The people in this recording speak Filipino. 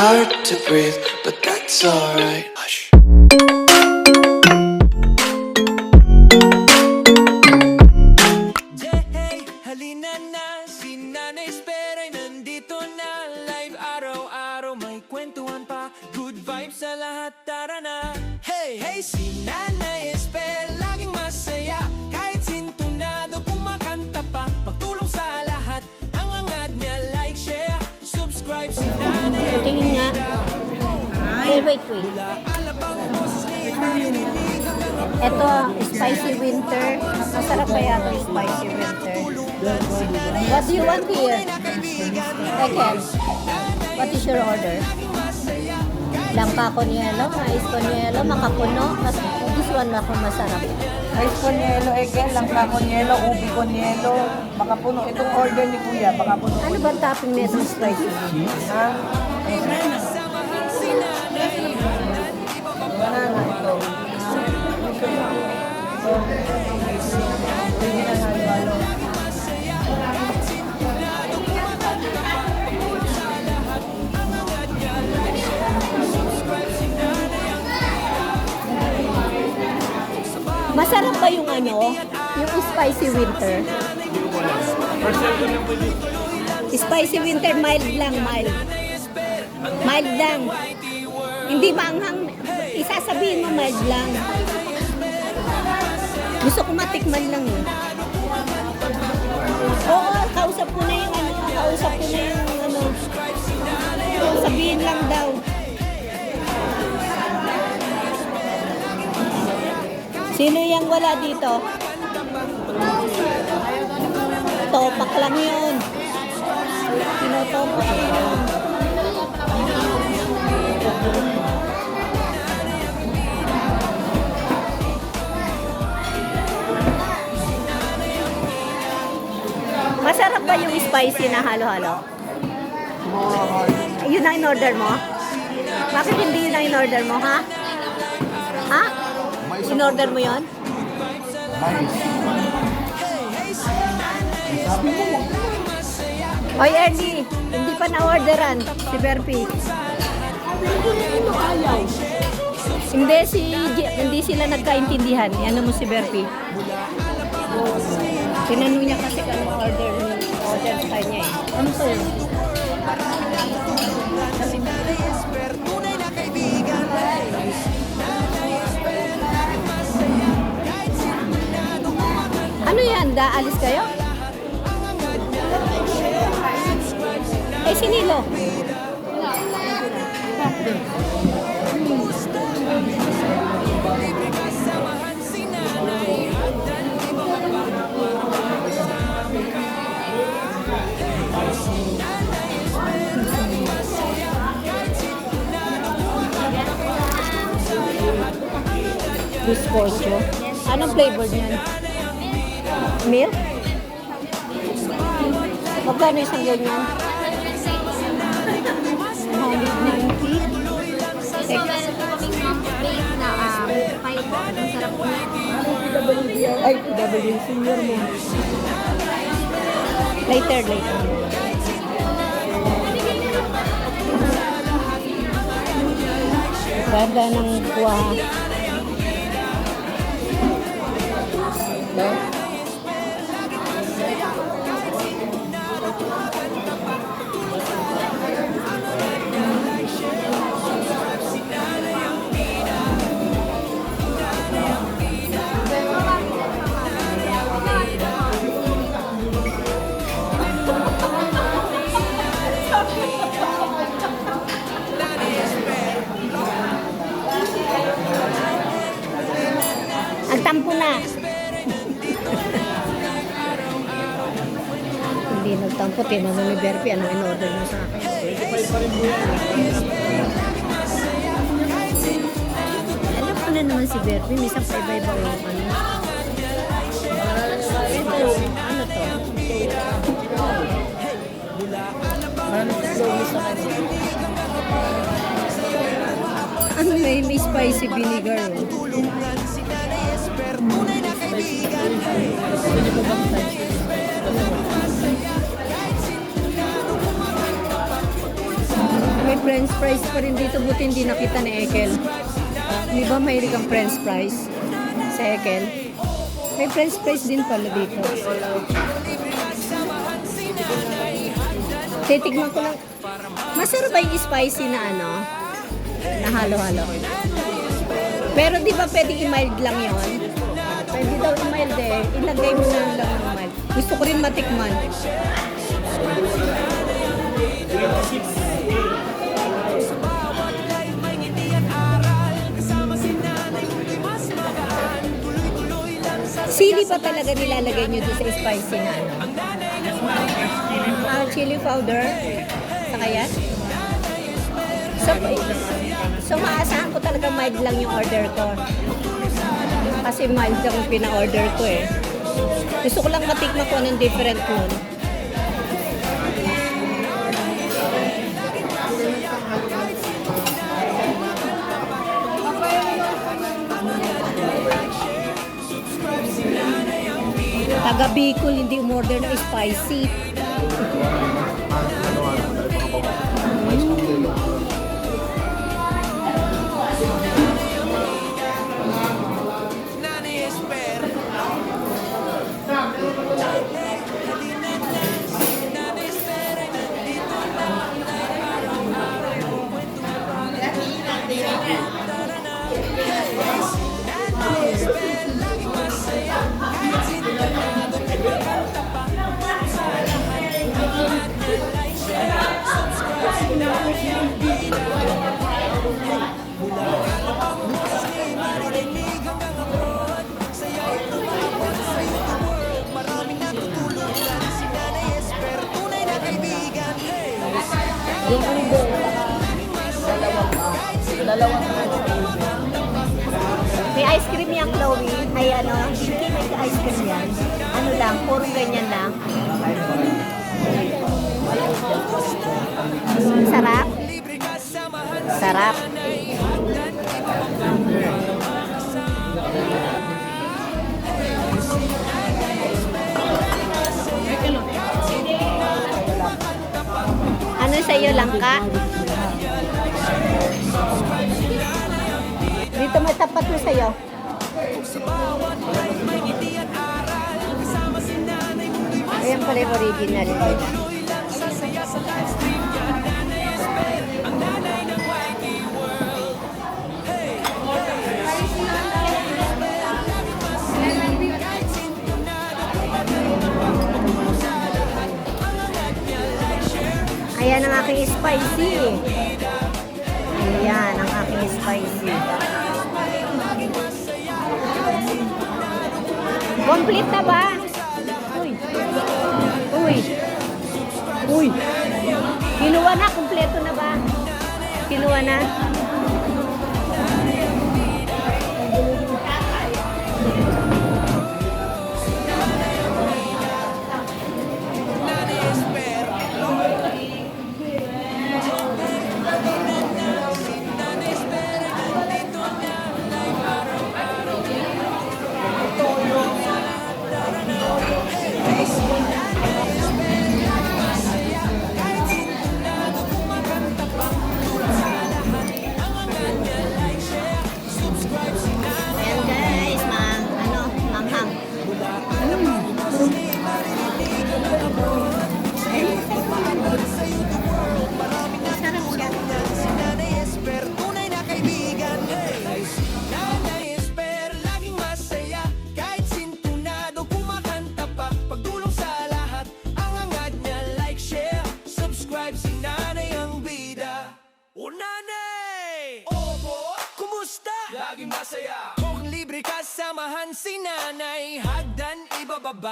hard to breathe, but that's alright. Hush. Hey, halina na, si Nanay Espera'y nandito na. Live araw-araw, may kwentuhan pa. Good vibes sa lahat, tara na. Hey, hey, si Nanay Esper, laging masaya. Kahit sintunado, kumakanta pa. Pagtulong sa lahat, ang angat niya, like, share, subscribe si Nanay. Tingin nga. Wait. Ito, spicy winter. Masarap kaya ito, spicy winter. What do you want here? Eken, what is your order? Langka con yelo, mais con yelo, makapuno. This one ako masarap. Rice con yelo, again, langka con yelo, ubi con yelo, makapuno. Itong order ni Kuya, makapuno. Ano ba topping nito spicy? Ha? Masarap ba yung ano? Yung spicy winter? Spicy winter, mild lang, mild. Mild lang. Hindi maanghang. Isasabihin mo mild lang. Gusto ko matikman lang eh. Oo, kausap ko na yung ano. Kausap ko na yung ano. Sabihin lang daw. Sino yung wala dito? Topak lang yun. Tinotopak yun. Masarap ba yung spicy na halo-halo? Yun na in-order mo? Bakit hindi yun na in-order mo, ha? Ha? In-order mo yun? Oy, Ernie, hindi pa na-orderan si Berpy. Hindi sila nagkaintindihan. Ano mo si Berpy? Tinanong niya kasi kung order sa kanya eh. Ano sa'yo? Si Nanay Esper, tunay na kaibigan. Ano yan? Daalis kayo? Eh, sinilo? Bizcocho. Anong flavor niyan? Milk? Magkano isang ganyan? 190? Ay, W, senior mo. Later. Ganda ng kuha. Ang tampo na. Hindi nagtampo. Tinanong ni Berpy, anong in-order mo sa akin? 25 pa rin po yan. Alam ko na naman si Berpy. Minsan pa iba-iba yung ano. Ito, ano to? Ano may spicy vinegar. May French fries pa rin dito, buti hindi nakita ni Ekel. Di ba mahilig ang French fries sa Ekel? May French fries din pala dito. Titignan ko lang. Masarap ba yung spicy na ano? Na halo-halo. Pero di ba pwedeng i-mild lang yon? Pwede daw i-mild eh. Ilagay mo na lang ng mild. Gusto ko rin matikman. Sili pa talaga nilalagay nyo doon sa spicy na ano? Chili powder. Saka yan? So maasahan ko talaga mild lang yung order ko. Kasi mild lang yung pina-order ko eh. Gusto ko lang matikman ko ng different nun. Taga Bicol, hindi umorder ng spicy. Yung ube, dalawang May ice cream yan, Chloe. Ay ano, hindi may ice cream yan. Ano lang, puro ganyan lang. Sarap. Sarap. Ano sa'yo, langka? Dito may tapat mo sa'yo. Ayan pala yung original. Ayan ang aking spicy. Ayan ang aking spicy. Complete na ba? Uy. Uy. Uy. Kinuha na. Kompleto na ba? Kinuha na. Ayan guys, manghang. Masarap siya. Nanay Esper, tunay na kaibigan. Nanay Esper, laging masaya. Kahit sintunado, kumakanta pa. Pagdulong sa lahat, ang angat niya. Like, share, subscribe. Si nanay ang bida. O nanay! Opo! Kumusta? Laging masaya. Kung libre kasamahan si nanay, hagdan ibababa.